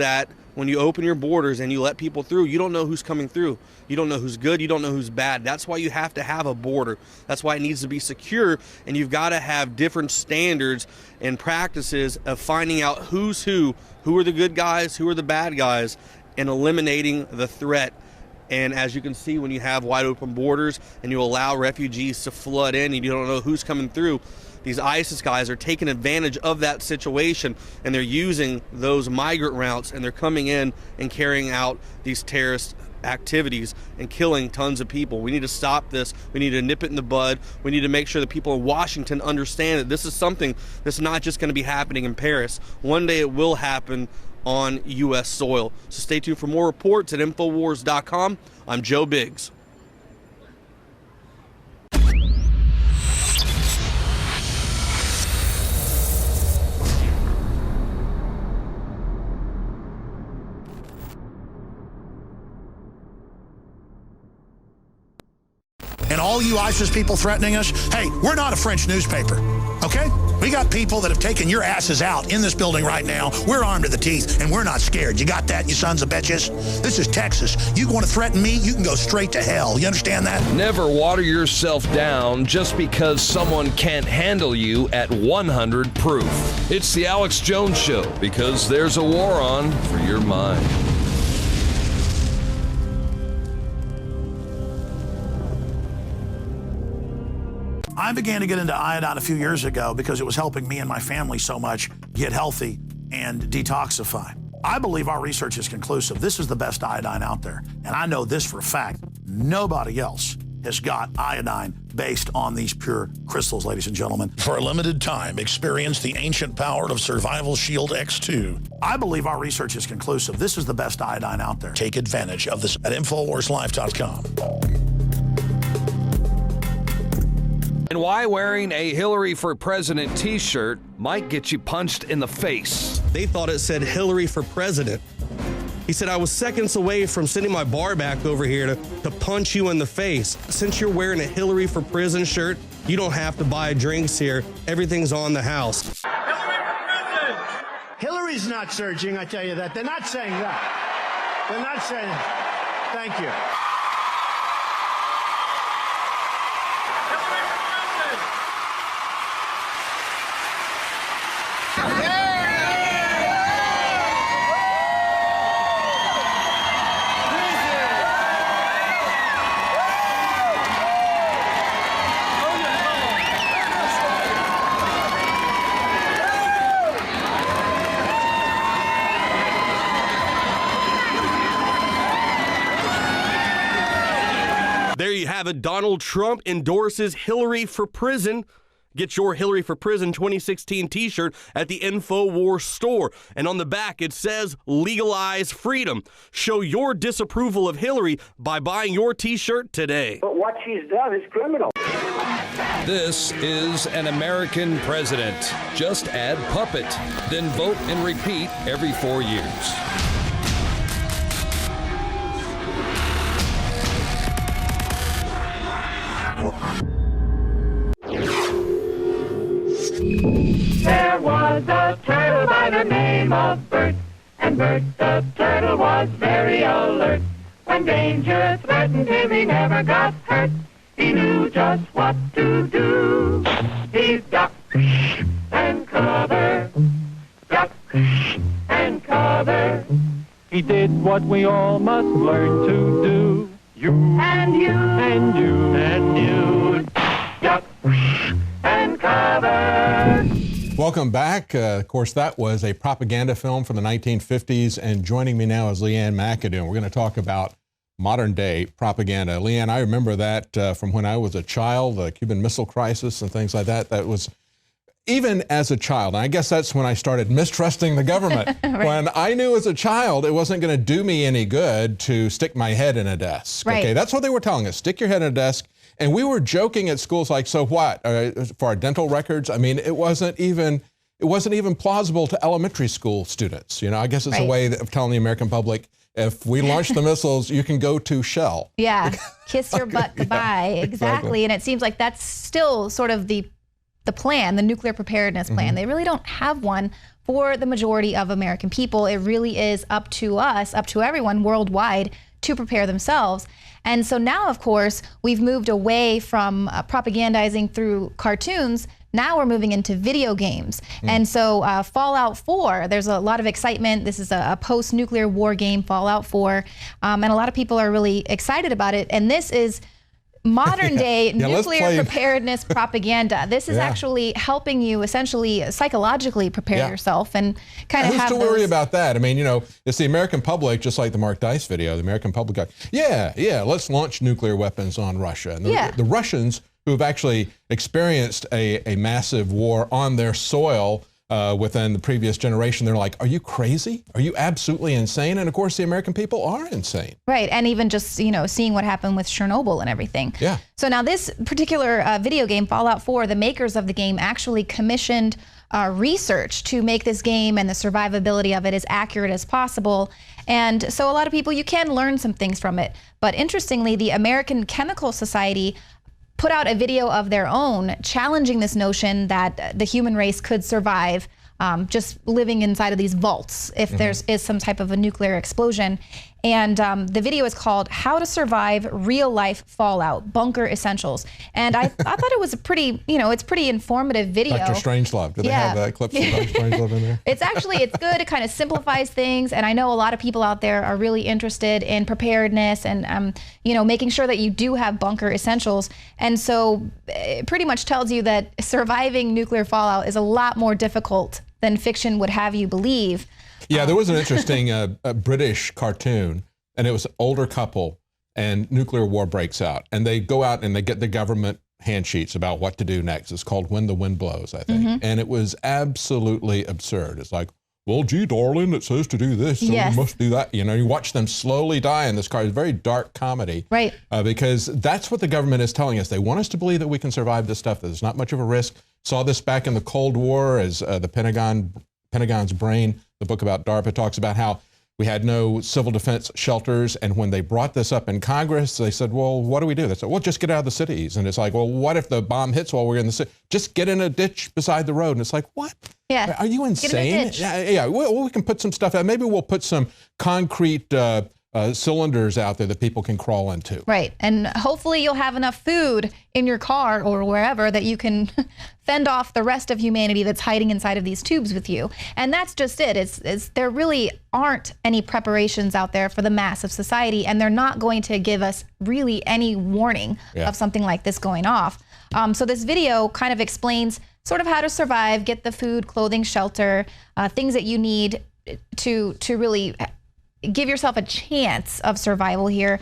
that when you open your borders and you let people through, you don't know who's coming through. You don't know who's good. You don't know who's bad. That's why you have to have a border. That's why it needs to be secure. And you've got to have different standards and practices of finding out who's who are the good guys, who are the bad guys, and eliminating the threat. And as you can see, when you have wide open borders and you allow refugees to flood in and you don't know who's coming through, these ISIS guys are taking advantage of that situation, and they're using those migrant routes, and they're coming in and carrying out these terrorist activities and killing tons of people. We need to stop this. We need to nip it in the bud. We need to make sure that people in Washington understand that this is something that's not just going to be happening in Paris. One day it will happen on U.S. soil. So stay tuned for more reports at INFOWARS.com. I'm Joe Biggs. And all you ISIS people threatening us, hey, we're not a French newspaper, okay? We got people that have taken your asses out in this building right now. We're armed to the teeth, and we're not scared. You got that, you sons of bitches? This is Texas. You want to threaten me, you can go straight to hell. You understand that? Never water yourself down just because someone can't handle you at 100 proof. It's the Alex Jones Show, because there's a war on for your mind. I began to get into iodine a few years ago because it was helping me and my family so much get healthy and detoxify. I believe our research is conclusive. This is the best iodine out there. And I know this for a fact. Nobody else has got iodine based on these pure crystals, ladies and gentlemen. For a limited time, experience the ancient power of Survival Shield X2. I believe our research is conclusive. This is the best iodine out there. Take advantage of this at InfoWarsLife.com. And why wearing a Hillary for President t-shirt might get you punched in the face. They thought it said Hillary for president. He said, I was seconds away from sending my bar back over here to punch you in the face. Since you're wearing a Hillary for prison shirt, you don't have to buy drinks here. Everything's on the house. Hillary for president! Hillary's not surging, I tell you that. They're not saying that. They're not saying, thank you. There you have it. Donald Trump endorses Hillary for prison. Get your Hillary for Prison 2016 t-shirt at the InfoWars store. And on the back, it says, legalize freedom. Show your disapproval of Hillary by buying your t-shirt today. But what she's done is criminal. This is an American president. Just add puppet, then vote and repeat every 4 years. There was a turtle by the name of Bert, and Bert the turtle was very alert. When danger threatened him, he never got hurt. He knew just what to do. He ducked and covered, ducked and covered. He did what we all must learn to do. You and you and you and you. Duck and cover. Welcome back. Of course, that was a propaganda film from the 1950s, and joining me now is Leanne McAdoo. We're going to talk about modern day propaganda. Leanne, I remember that from when I was a child, the Cuban Missile Crisis and things like that. That was, even as a child, and I guess that's when I started mistrusting the government. Right. When I knew as a child it wasn't going to do me any good to stick my head in a desk. Right. Okay, that's what they were telling us, stick your head in a desk. And we were joking at schools like, so what, for our dental records? I mean, it wasn't even plausible to elementary school students. You know, I guess it's a way of telling the American public, if we launch the missiles, you can go to Shell. Yeah, kiss your butt goodbye. Exactly. And it seems like that's still sort of the plan, the nuclear preparedness plan. They really don't have one for the majority of American people. It really is up to us, up to everyone worldwide to prepare themselves. And so now, of course, we've moved away from propagandizing through cartoons. Now we're moving into video games. And so Fallout 4, there's a lot of excitement. This is a post-nuclear war game, Fallout 4. And a lot of people are really excited about it. And this is modern day nuclear preparedness propaganda. This is actually helping you essentially psychologically prepare yourself and kind of have who's to worry about that? I mean, you know, it's the American public, just like the Mark Dice video, the American public got, let's launch nuclear weapons on Russia. And the Russians, who have actually experienced a massive war on their soil within the previous generation, they're like, are you crazy? Are you absolutely insane? And of course, the American people are insane. Right, and even just, you know, seeing what happened with Chernobyl and everything. Yeah. So now this particular video game, Fallout 4, the makers of the game actually commissioned research to make this game and the survivability of it as accurate as possible. And so a lot of people, you can learn some things from it. But interestingly, the American Chemical Society put out a video of their own challenging this notion that the human race could survive just living inside of these vaults if there is some type of a nuclear explosion. And the video is called How to Survive Real Life Fallout, Bunker Essentials. And I thought it was a pretty, you know, it's pretty informative video. Dr. Strangelove, do they have clips of Dr. Strangelove in there? It's good. It kind of simplifies things. And I know a lot of people out there are really interested in preparedness and, you know, making sure that you do have bunker essentials. And so it pretty much tells you that surviving nuclear fallout is a lot more difficult than fiction would have you believe. Yeah, there was an interesting British cartoon, and it was an older couple, and nuclear war breaks out. And they go out and they get the government handsheets about what to do next. It's called When the Wind Blows, I think. And it was absolutely absurd. It's like, well, gee, darling, it says to do this, so you must do that. You know, you watch them slowly die in this car. It's a very dark comedy. Right. Because that's what the government is telling us. They want us to believe that we can survive this stuff, that there's not much of a risk. Saw this back in the Cold War as the Pentagon's Brain, the book about DARPA, talks about how we had no civil defense shelters. And when they brought this up in Congress, they said, well, what do we do? They said, well, just get out of the cities. And it's like, well, what if the bomb hits while we're in the city? Just get in a ditch beside the road. And it's like, what? Yeah. Are you insane? Yeah. Well, we can put some stuff out. Maybe we'll put some concrete cylinders out there that people can crawl into. Right. And hopefully you'll have enough food in your car or wherever that you can fend off the rest of humanity that's hiding inside of these tubes with you. And that's just it. It's there really aren't any preparations out there for the mass of society, and they're not going to give us really any warning of something like this going off. So this video kind of explains sort of how to survive, get the food, clothing, shelter, things that you need to really give yourself a chance of survival here.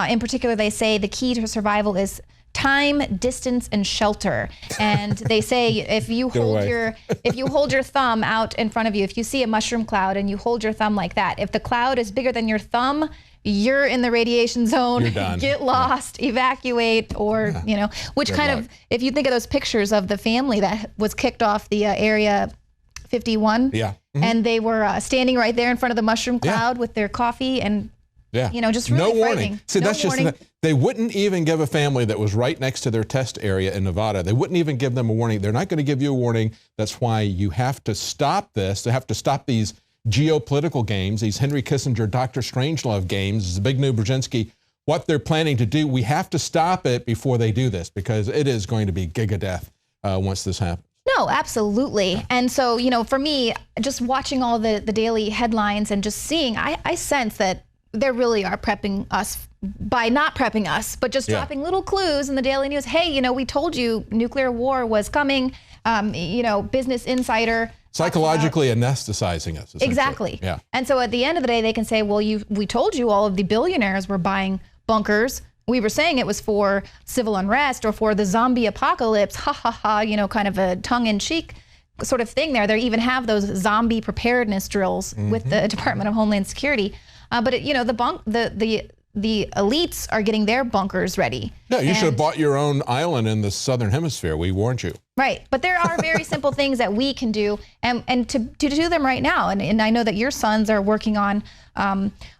In particular, they say the key to survival is time, distance, and shelter. And they say if you hold your thumb out in front of you, if you see a mushroom cloud and you hold your thumb like that, if the cloud is bigger than your thumb, you're in the radiation zone. You're done. Get lost, evacuate, or you know, which kind of, if you think of those pictures of the family that was kicked off the Area 51. Yeah. And they were standing right there in front of the mushroom cloud with their coffee and, you know, just really frightening. See, that's just, they wouldn't even give a family that was right next to their test area in Nevada, they wouldn't even give them a warning. They're not going to give you a warning. That's why you have to stop this. They have to stop these geopolitical games, these Henry Kissinger, Dr. Strangelove games, Zbigniew Brzezinski, what they're planning to do. We have to stop it before they do this, because it is going to be giga-death once this happens. No, absolutely. And so, you know, for me, just watching all the daily headlines and just seeing, I sense that they really are prepping us by not prepping us, but just dropping little clues in the daily news. Hey, you know, we told you nuclear war was coming, you know, Business Insider. Psychologically anesthetizing us. Exactly. Yeah. And so at the end of the day, they can say, well, we told you all of the billionaires were buying bunkers. We were saying it was for civil unrest or for the zombie apocalypse, ha ha ha, you know, kind of a tongue-in-cheek sort of thing there. They even have those zombie preparedness drills with the Department of Homeland Security. But you know, the elites are getting their bunkers ready. Yeah, you should have bought your own island in the southern hemisphere. We warned you. Right, but there are very simple things that we can do, and to do them right now. And I know that your sons are working on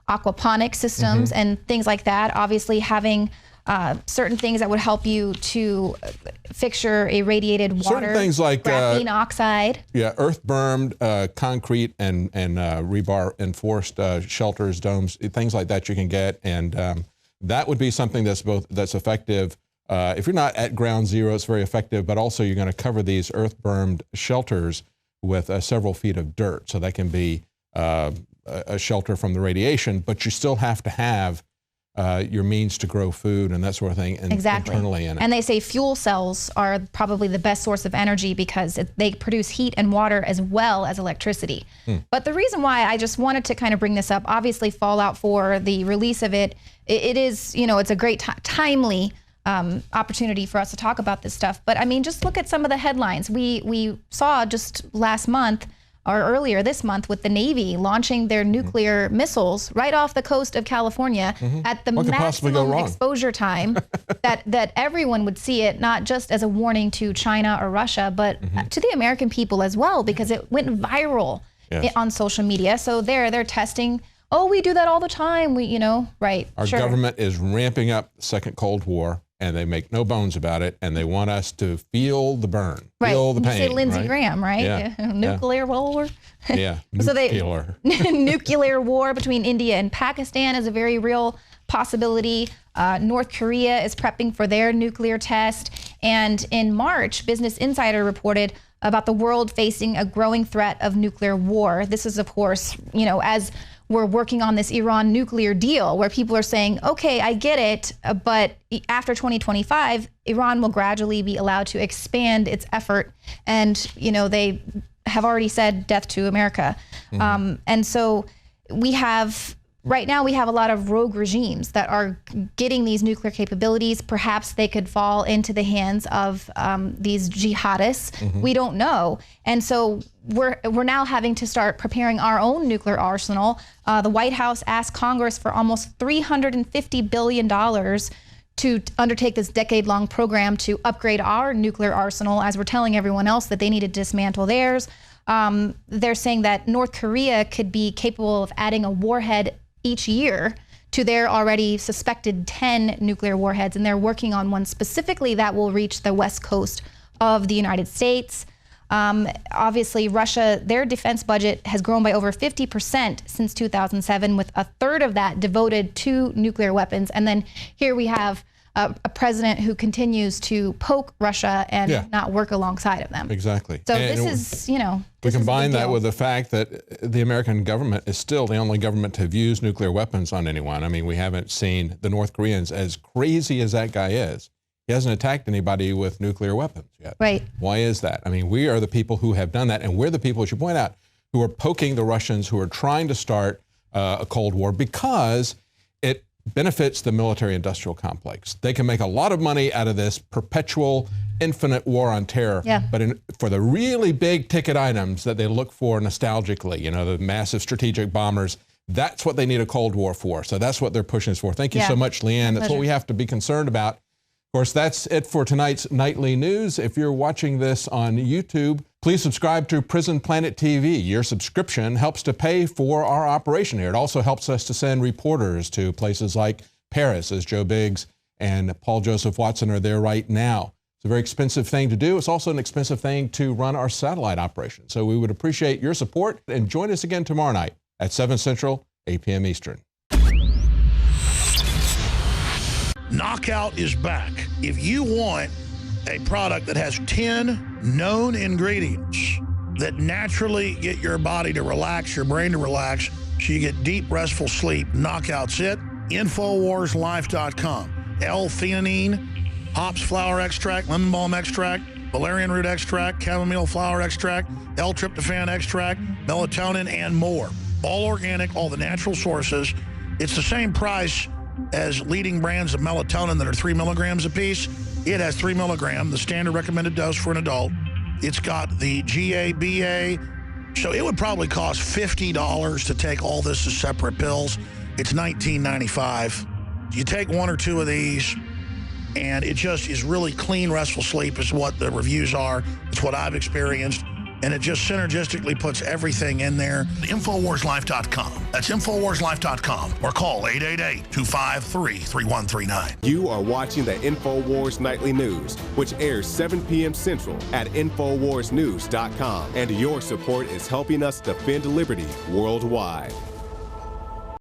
aquaponic systems and things like that. Obviously, having certain things that would help you to fix your irradiated water. Certain things like graphene oxide. Yeah, earth-bermed concrete and rebar enforced shelters, domes, things like that you can get, and that would be something that's effective. If you're not at ground zero, it's very effective, but also you're going to cover these earth-bermed shelters with several feet of dirt, so that can be a shelter from the radiation, but you still have to have your means to grow food and that sort of thing internally in it. And they say fuel cells are probably the best source of energy because they produce heat and water as well as electricity. But the reason why I just wanted to kind of bring this up, obviously Fallout 4, the release of it, it is, it's a great timely opportunity for us to talk about this stuff. But I mean, just look at some of the headlines. We saw just last month or earlier this month with the Navy launching their nuclear missiles right off the coast of California at the maximum exposure time that everyone would see it, not just as a warning to China or Russia, but to the American people as well, because it went viral on social media. So they're testing. Oh, we do that all the time. Right. Our government is ramping up the second Cold War, and they make no bones about it, and they want us to feel the burn, feel the pain. You say Lindsey Graham, right? Yeah. Nuclear war. Yeah. So nuclear war between India and Pakistan is a very real possibility. North Korea is prepping for their nuclear test. And in March, Business Insider reported about the world facing a growing threat of nuclear war. This is, of course, as we're working on this Iran nuclear deal where people are saying, okay, I get it, but after 2025, Iran will gradually be allowed to expand its effort. And, they have already said death to America. And so right now we have a lot of rogue regimes that are getting these nuclear capabilities. Perhaps they could fall into the hands of these jihadists. We don't know. And so we're now having to start preparing our own nuclear arsenal. The White House asked Congress for almost $350 billion to undertake this decade-long program to upgrade our nuclear arsenal, as we're telling everyone else that they need to dismantle theirs. They're saying that North Korea could be capable of adding a warhead each year to their already suspected 10 nuclear warheads, and they're working on one specifically that will reach the west coast of the United States. Obviously, Russia, their defense budget has grown by over 50% since 2007, with a third of that devoted to nuclear weapons. And then here we have a president who continues to poke Russia and not work alongside of them. Exactly. So this is, we combine that with the fact that the American government is still the only government to have used nuclear weapons on anyone. I mean, we haven't seen the North Koreans, as crazy as that guy is. He hasn't attacked anybody with nuclear weapons yet. Right. Why is that? I mean, we are the people who have done that, and we're the people, as you point out, who are poking the Russians, who are trying to start a Cold War because it benefits the military-industrial complex. They can make a lot of money out of this perpetual, infinite war on terror. Yeah. But for the really big ticket items that they look for nostalgically, the massive strategic bombers, that's what they need a Cold War for. So that's what they're pushing us for. Thank you so much, Leanne. That's what we have to be concerned about. Of course, that's it for tonight's Nightly News. If you're watching this on YouTube, please subscribe to Prison Planet TV. Your subscription helps to pay for our operation here. It also helps us to send reporters to places like Paris, as Joe Biggs and Paul Joseph Watson are there right now. It's a very expensive thing to do. It's also an expensive thing to run our satellite operation. So we would appreciate your support, and join us again tomorrow night at 7 Central, 8 p.m. Eastern. Knockout is back. If you want a product that has 10 known ingredients that naturally get your body to relax, your brain to relax, so you get deep, restful sleep, Knockout's it. InfoWarsLife.com. L-theanine, hops flower extract, lemon balm extract, valerian root extract, chamomile flower extract, L-tryptophan extract, melatonin, and more. All organic, all the natural sources. It's the same price as leading brands of melatonin that are 3 milligrams a piece. It has 3 milligrams, the standard recommended dose for an adult. It's got the GABA, so it would probably cost $50 to take all this as separate pills. It's $19.95. You take 1 or 2 of these, and it just is really clean, restful sleep is what the reviews are. It's what I've experienced. and it just synergistically puts everything in there. InfoWarsLife.com. That's InfoWarsLife.com, or call 888-253-3139. You are watching the InfoWars Nightly News, which airs 7 p.m. Central at InfoWarsNews.com. And your support is helping us defend liberty worldwide.